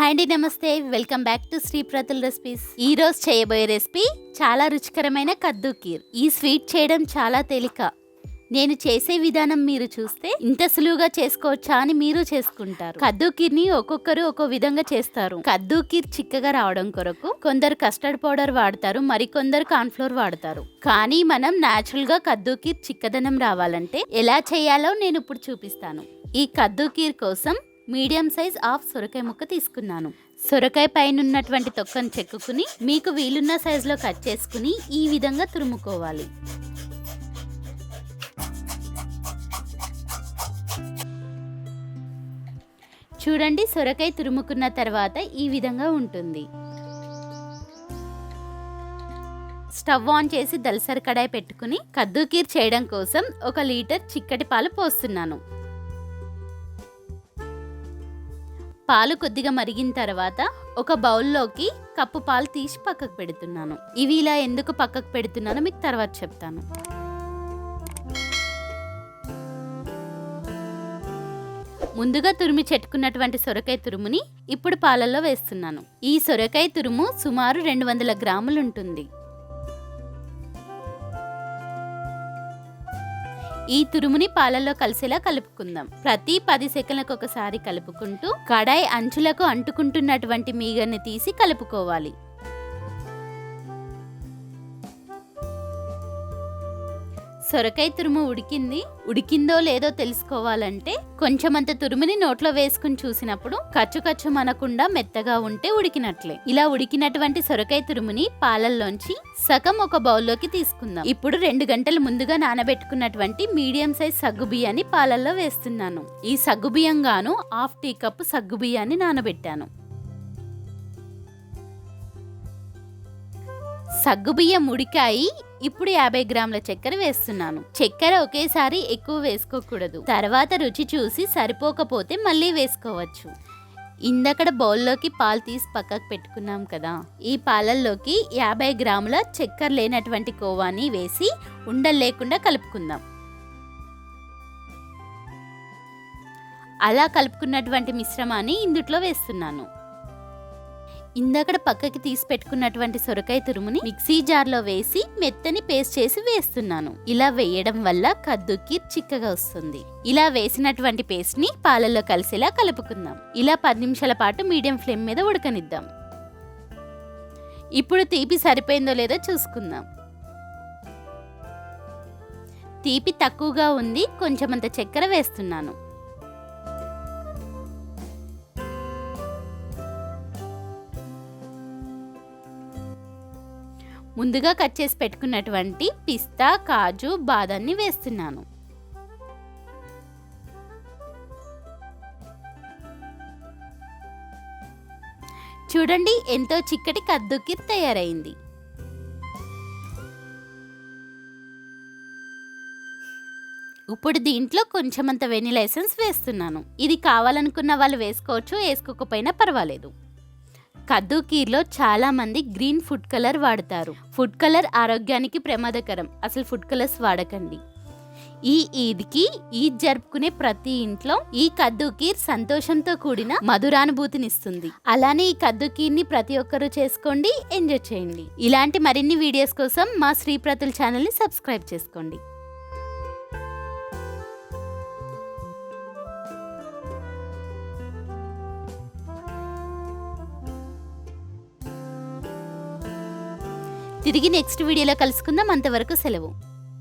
Hi అండి, నమస్తే. Welcome back to Shripratul recipes. ఈ రోజు చేయబోయే రెసిపీ చాలా రుచికరమైన కద్దు కీర్. ఈ స్వీట్ చేయడం చాలా తేలిక. నేను చేసే విధానం మీరు చూస్తే ఇంత సులువుగా చేసుకోవచ్చా అని మీరు చేసుకుంటారు. కద్దు కీర్ని ఒక్కొక్కరు ఒక్కో విధంగా చేస్తారు. కద్దు కీర్ చిక్కగా రావడం కొరకు కొందరు కస్టర్డ్ పౌడర్ వాడతారు, మరికొందరు కార్న్ఫ్లోర్ వాడతారు. కానీ మనం న్యాచురల్ గా కద్దు కీర్ చిక్కదనం రావాలంటే ఎలా చేయాలో నేను ఇప్పుడు చూపిస్తాను. ఈ కద్దు కీర్ కోసం మీడియం సైజ్ హాఫ్ సొరకాయ ముక్క తీసుకున్నాను. సొరకాయ పైన ఉన్నటువంటి తొక్కను చెక్కుకుని మీకు వీలున్న సైజులో కట్ చేసుకుని ఈ విధంగా తురుముకోవాలి. చూడండి, సొరకాయ తురుముకున్న తర్వాత ఈ విధంగా ఉంటుంది. స్టవ్ ఆన్ చేసి దల్సరి కడాయి పెట్టుకుని కద్దు కీర్ చేయడం కోసం 1 లీటర్ చిక్కటి పాలు పోస్తున్నాను. పాలు కొద్దిగా మరిగిన తర్వాత ఒక బౌల్లోకి కప్పు పాలు తీసి పక్కకు పెడుతున్నాను. ఇవి ఇలా ఎందుకు పక్కకు పెడుతున్నానో మీకు తర్వాత చెప్తాను. ముందుగా తురిమి చెట్టుకున్నటువంటి సొరకాయ తురుముని ఇప్పుడు పాలల్లో వేస్తున్నాను. ఈ సొరకాయ తురుము సుమారు 200 గ్రాములు ఉంటుంది. ఈ తురుముని పాలల్లో కలిసేలా కలుపుకుందాం. ప్రతి 10 సెకండ్లకు ఒకసారి కలుపుకుంటూ కడాయి అంచులకు అంటుకుంటున్నటువంటి మీగడని తీసి కలుపుకోవాలి. సొరకాయ తురుము ఉడికిందో లేదో తెలుసుకోవాలంటే కొంచెమంత తురుముని నోట్లో వేసుకుని చూసినప్పుడు కచ్చు మనకుండా మెత్తగా ఉంటే ఉడికినట్లే. ఇలా ఉడికినటువంటి సొరకాయ తురుముని పాలల్లోంచి సగం ఒక బౌల్లోకి తీసుకుందాం. ఇప్పుడు 2 గంటలు ముందుగా నానబెట్టుకున్నటువంటి మీడియం సైజ్ సగ్గు బియ్యాన్ని పాలల్లో వేస్తున్నాను. ఈ సగ్గు బియ్యం గాను 1/2 టీ కప్పు సగ్గు బియ్యాన్ని నానబెట్టాను. సగ్గుబియ్యం ఉడికాయి. ఇప్పుడు 50 గ్రాముల చక్కెర వేస్తున్నాను. చక్కెర ఒకేసారి ఎక్కువ వేసుకోకూడదు. తర్వాత రుచి చూసి సరిపోకపోతే మళ్ళీ వేసుకోవచ్చు. ఇందక్కడ బౌల్లోకి పాలు తీసి పక్కకు పెట్టుకున్నాం కదా, ఈ పాలల్లోకి 50 గ్రాముల చక్కెర లేనటువంటి కోవాని వేసి ఉండలు లేకుండా కలుపుకుందాం. అలా కలుపుకున్నటువంటి మిశ్రమాన్ని ఇందుట్లో వేస్తున్నాను. ఇందక్కడ పక్కకి తీసి పెట్టుకున్నటువంటి సొరకాయ తురుముని మిక్సీ జార్లో వేసి మెత్తని పేస్ట్ చేసి వేస్తున్నాను. ఇలా వేయడం వల్ల కద్దు కీర్ చిక్కగా వస్తుంది. ఇలా వేసినటువంటి పేస్ట్ ని పాలల్లో కలిసేలా కలుపుకుందాం. ఇలా 10 నిమిషాల పాటు మీడియం ఫ్లేమ్ మీద ఉడకనిద్దాం. ఇప్పుడు తీపి సరిపోయిందో లేదో చూసుకుందాం. తీపి తక్కువగా ఉంది, కొంచెమంత చక్కెర వేస్తున్నాను. ముందుగా కట్ చేసి పెట్టుకున్నటువంటి పిస్తా, కాజు, బాదాన్ని వేస్తున్నాను. చూడండి, ఎంతో చిక్కటి కద్దు కీర్ తయారైంది. ఇప్పుడు దీంట్లో కొంచెమంత వెనిలా ఎసెన్స్ వేస్తున్నాను. ఇది కావాలనుకున్న వాళ్ళు వేసుకోవచ్చు, వేసుకోకపోయినా పర్వాలేదు. కద్దు కీర్లో చాలా మంది గ్రీన్ ఫుడ్ కలర్ వాడతారు. ఫుడ్ కలర్ ఆరోగ్యానికి ప్రమాదకరం. అసలు ఫుడ్ కలర్స్ వాడకండి. ఈద్ జరుపుకునే ప్రతి ఇంట్లో ఈ కద్దు కీర్ సంతోషంతో కూడిన మధురానుభూతినిస్తుంది. అలానే ఈ కద్దు కీర్ని ప్రతి ఒక్కరూ చేసుకోండి, ఎంజాయ్ చేయండి. ఇలాంటి మరిన్ని వీడియోస్ కోసం మా శ్రీప్రతుల్ ఛానల్ని సబ్స్క్రైబ్ చేసుకోండి. తిరిగి నెక్స్ట్ వీడియోలో కలుసుకుందాం. అంతవరకు సెలవు.